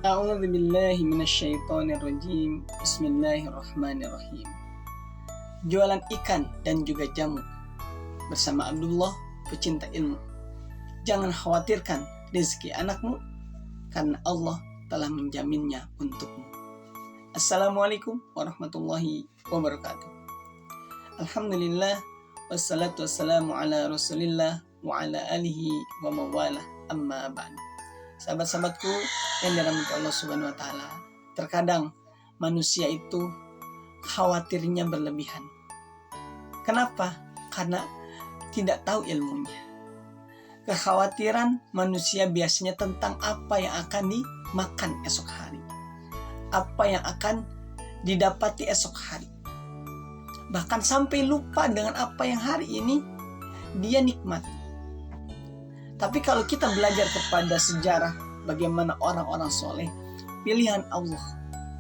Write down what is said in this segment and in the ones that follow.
A'udzu billahi minasyaitonir rajim. Bismillahirrahmanirrahim. Jualan ikan dan juga jamu bersama Abdullah, pecinta ilmu. Jangan khawatirkan rezeki anakmu, karena Allah telah menjaminnya untukmu. Assalamualaikum warahmatullahi wabarakatuh. Alhamdulillah, wassalatu wassalamu ala rasulillah wa ala alihi wa mawalah, amma ba'du. Sahabat-sahabatku yang dirahmati Allah Subhanahu wa Ta'ala, terkadang manusia itu khawatirnya berlebihan. Kenapa? Karena tidak tahu ilmunya. Kekhawatiran manusia biasanya tentang apa yang akan dimakan esok hari, apa yang akan didapati esok hari. Bahkan sampai lupa dengan apa yang hari ini dia nikmati. Tapi kalau kita belajar kepada sejarah bagaimana orang-orang soleh, pilihan Allah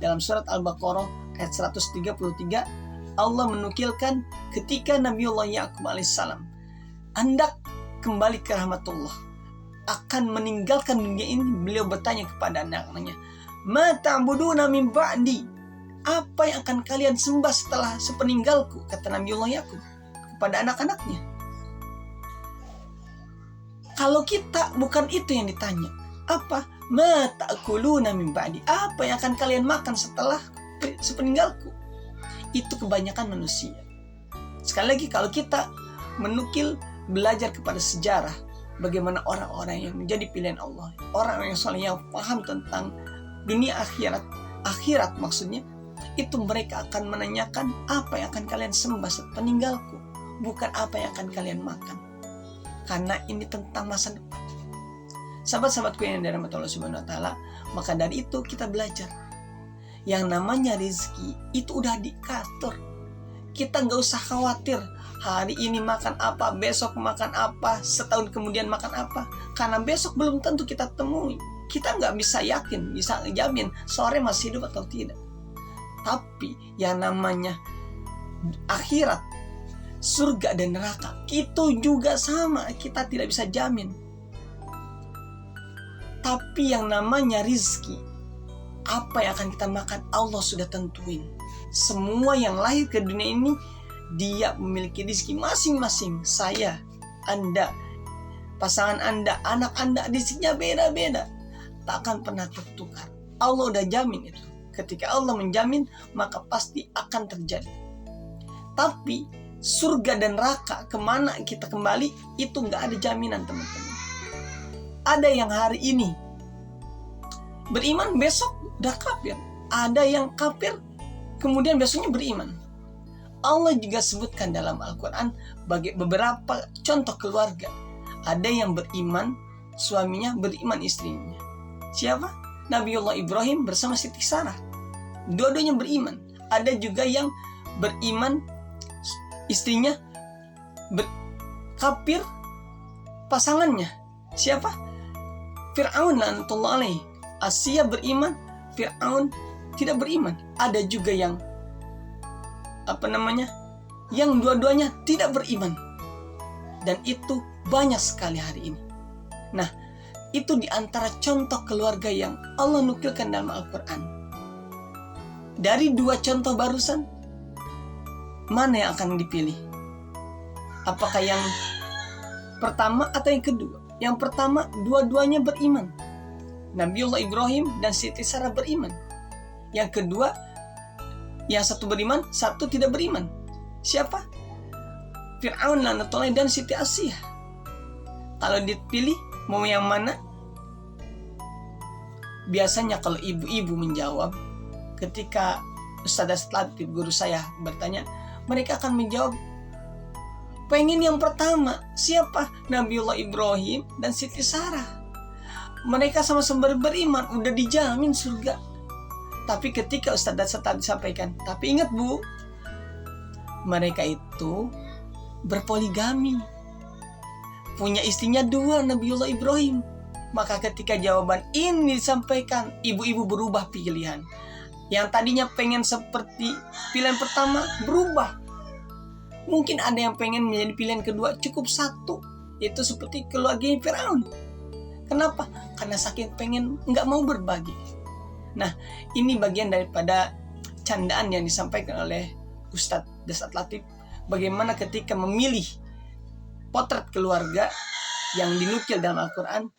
dalam surat Al-Baqarah ayat 133, Allah menukilkan ketika Nabiullah Ya'qub alaihissalam hendak kembali ke rahmatullah, akan meninggalkan dunia ini, beliau bertanya kepada anak-anaknya, "Ma ta'buduna min ba'di?" Apa yang akan kalian sembah setelah sepeninggalku? Kata Nabiullah Ya'qub kepada anak-anaknya. Kalau kita bukan itu yang ditanya, apa? Ma ta'kuluna min ba'di? Apa yang akan kalian makan setelah sepeninggalku? Itu kebanyakan manusia. Sekali lagi, kalau kita menukil belajar kepada sejarah bagaimana orang-orang yang menjadi pilihan Allah, orang-orang yang soleh yang paham tentang dunia akhirat maksudnya, itu mereka akan menanyakan apa yang akan kalian sembah sepeninggalku, bukan apa yang akan kalian makan. Karena ini tentang masa depan. Sahabat-sahabatku yang dirahmati Allah Subhanahu wa Ta'ala, maka dari itu kita belajar. Yang namanya rezeki itu udah diatur. Kita nggak usah khawatir hari ini makan apa, besok makan apa, setahun kemudian makan apa. Karena besok belum tentu kita temui. Kita nggak bisa yakin, bisa ngejamin sore masih hidup atau tidak. Tapi yang namanya akhirat, surga dan neraka, itu juga sama, kita tidak bisa jamin. Tapi yang namanya rizki, apa yang akan kita makan, Allah sudah tentuin. Semua yang lahir ke dunia ini, dia memiliki rizki masing-masing. Saya, Anda, pasangan Anda, anak Anda, rizkinya beda-beda, tak akan pernah tertukar. Allah udah jamin itu. Ketika Allah menjamin, maka pasti akan terjadi. Tapi surga dan neraka, kemana kita kembali, itu nggak ada jaminan, teman-teman. Ada yang hari ini beriman, besok udah kafir. Ada yang kafir, kemudian besoknya beriman. Allah juga sebutkan dalam Al-Quran bagi beberapa contoh keluarga. Ada yang beriman, suaminya beriman, istrinya. Siapa? Nabiullah Ibrahim bersama Siti Sarah. Dua-duanya beriman. Ada juga yang beriman, istrinya kafir, pasangannya siapa? Fir'aun la'natullah alaih. Asia beriman, Fir'aun tidak beriman. Ada juga yang yang dua-duanya tidak beriman. Dan itu banyak sekali hari ini. Nah, itu diantara contoh keluarga yang Allah nukilkan dalam Al-Quran. Dari dua contoh barusan, mana yang akan dipilih? Apakah yang pertama atau yang kedua? Yang pertama, dua-duanya beriman. Nabiullah Ibrahim dan Siti Sarah beriman. Yang kedua, yang satu beriman, satu tidak beriman. Siapa? Fir'aun la'natullah dan Siti Asiyah. Kalau dipilih, mau yang mana? Biasanya kalau ibu-ibu menjawab, ketika Ustaz Latif, guru saya, bertanya, mereka akan menjawab, pengen yang pertama. Siapa? Nabiullah Ibrahim dan Siti Sarah. Mereka sama-sama beriman, udah dijamin surga. Tapi ketika Ustaz tadi sampaikan, tapi ingat Bu, mereka itu berpoligami, punya istrinya dua, Nabiullah Ibrahim. Maka ketika jawaban ini disampaikan, ibu-ibu berubah pilihan. Yang tadinya pengen seperti pilihan pertama, berubah. Mungkin ada yang pengen menjadi pilihan kedua, cukup satu, yaitu seperti keluarga Fir'aun. Kenapa? Karena saking pengen, nggak mau berbagi. Nah, ini bagian daripada candaan yang disampaikan oleh Ustadz Dasat Latif, bagaimana ketika memilih potret keluarga yang dinukil dalam Al-Quran,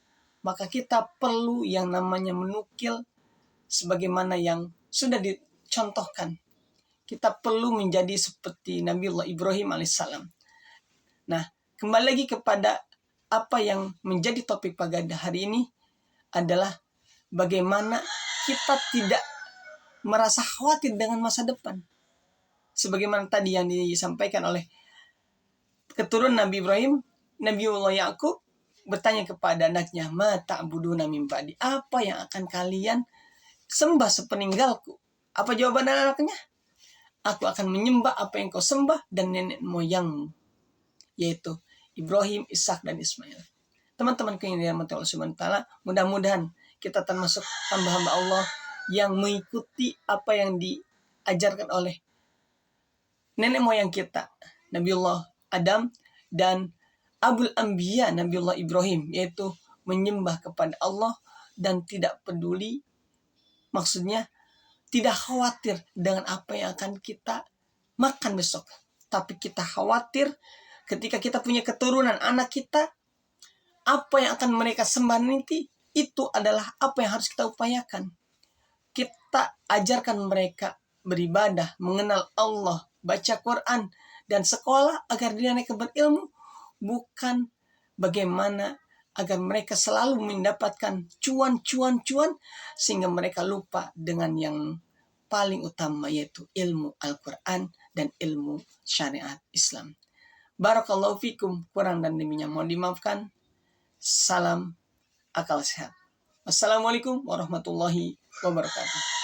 maka kita perlu yang namanya menukil sebagaimana yang sudah dicontohkan. Kita perlu menjadi seperti Nabiullah Ibrahim alaihissalam. Nah, kembali lagi kepada apa yang menjadi topik pada hari ini adalah bagaimana kita tidak merasa khawatir dengan masa depan. Sebagaimana tadi yang disampaikan oleh keturunan Nabi Ibrahim, Nabiullah Yakub bertanya kepada anaknya, "Ma ta'buduna min ba'di?" Apa yang akan kalian sembah sepeninggalku? Apa jawaban anaknya? Aku akan menyembah apa yang kau sembah dan nenek moyangmu, yaitu Ibrahim, Ishak, dan Ismail. Teman-teman yang dirahmati Allah Subhanahu wa taala, mudah-mudahan kita termasuk hamba-hamba Allah yang mengikuti apa yang diajarkan oleh nenek moyang kita, Nabiullah Adam dan Abul Anbiya Nabiullah Ibrahim, yaitu menyembah kepada Allah dan tidak peduli, maksudnya tidak khawatir dengan apa yang akan kita makan besok. Tapi kita khawatir ketika kita punya keturunan anak kita, apa yang akan mereka sembah nanti, itu adalah apa yang harus kita upayakan. Kita ajarkan mereka beribadah, mengenal Allah, baca Quran, dan sekolah agar mereka berilmu, bukan bagaimana agar mereka selalu mendapatkan cuan sehingga mereka lupa dengan yang paling utama, yaitu ilmu Al-Quran dan ilmu syariat Islam. Barakallahu fikum, kurang dan lebihnya mohon dimaafkan. Salam akal sehat. Wassalamualaikum warahmatullahi wabarakatuh.